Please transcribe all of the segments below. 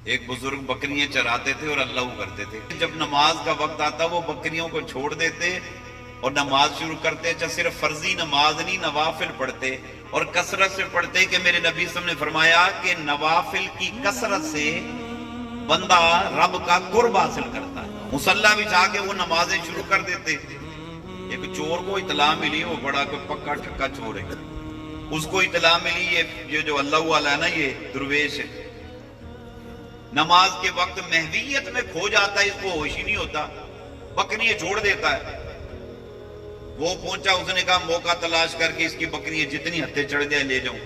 ایک بزرگ بکریاں چراتے تھے اور اللہ کرتے تھے. جب نماز کا وقت آتا وہ بکریوں کو چھوڑ دیتے اور نماز شروع کرتے. اچھا صرف فرضی نماز نہیں، نوافل پڑھتے اور کثرت سے پڑھتے کہ میرے نبی صلی اللہ علیہ وسلم نے فرمایا کہ نوافل کی کثرت سے بندہ رب کا قرب حاصل کرتا ہے. مصلی بچھا کے وہ نمازیں شروع کر دیتے. ایک چور کو اطلاع ملی، وہ بڑا کوئی پکا ٹھکا چور ہے، اس کو اطلاع ملی یہ جو اللہ والا ہے نا، یہ درویش ہے، نماز کے وقت مہویت میں کھو جاتا ہے، اس کو ہوش ہی نہیں ہوتا، بکریاں چھوڑ دیتا ہے. وہ پہنچا، اس نے کہا موقع تلاش کر کے اس کی بکریاں جتنی ہتھے چڑھ جائے لے جاؤں.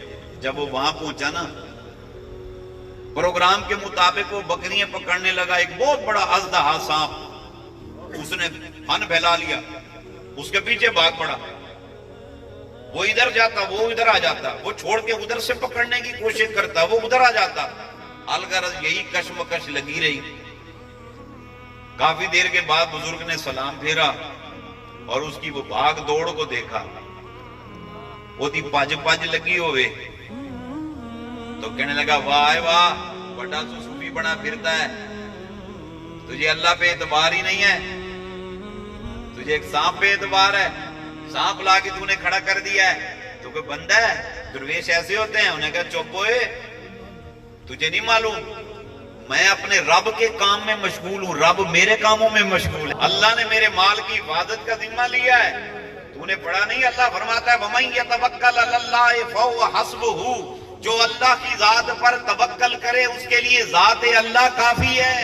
جب وہ وہاں پہنچا نا، پروگرام کے مطابق وہ بکریاں پکڑنے لگا. ایک بہت بڑا اژدہا سانپ اس نے پھن پھیلا لیا، اس کے پیچھے بھاگ پڑا. وہ ادھر جاتا وہ ادھر آ جاتا، وہ چھوڑ کے ادھر سے پکڑنے کی کوشش کرتا، وہ ادھر آ جاتا. الغرض یہی کشمکش لگی رہی. کافی دیر کے بعد بزرگ نے سلام پھیرا اور اس کی وہ بھاگ دوڑ کو دیکھا. وہ تھی پاج پاج لگی ہوئے تو کہنے لگا واہ واہ، بڑا تو صوفی بنا پھرتا ہے، تجھے اللہ پہ اعتبار ہی نہیں ہے، تجھے ایک سانپ پہ اعتبار ہے، سانپ لا کے تو نے کھڑا کر دیا ہے، تو کوئی بندہ ہے؟ درویش ایسے ہوتے ہیں. انہیں کہا چپ ہوئے، تجھے نہیں معلوم میں اپنے رب کے کام میں مشغول ہوں، رب میرے کاموں میں مشغول ہے. اللہ نے میرے مال کی حفاظت کا ذمہ لیا ہے، تو نے پڑھا نہیں؟ اللہ فرماتا ہے وَمَن يَتَوَكَّلْ عَلَى اللَّهِ فَهُوَ حَسْبُهُ، جو اللہ کی ذات پر توکل کرے اس کے لیے ذات اللہ کافی ہے.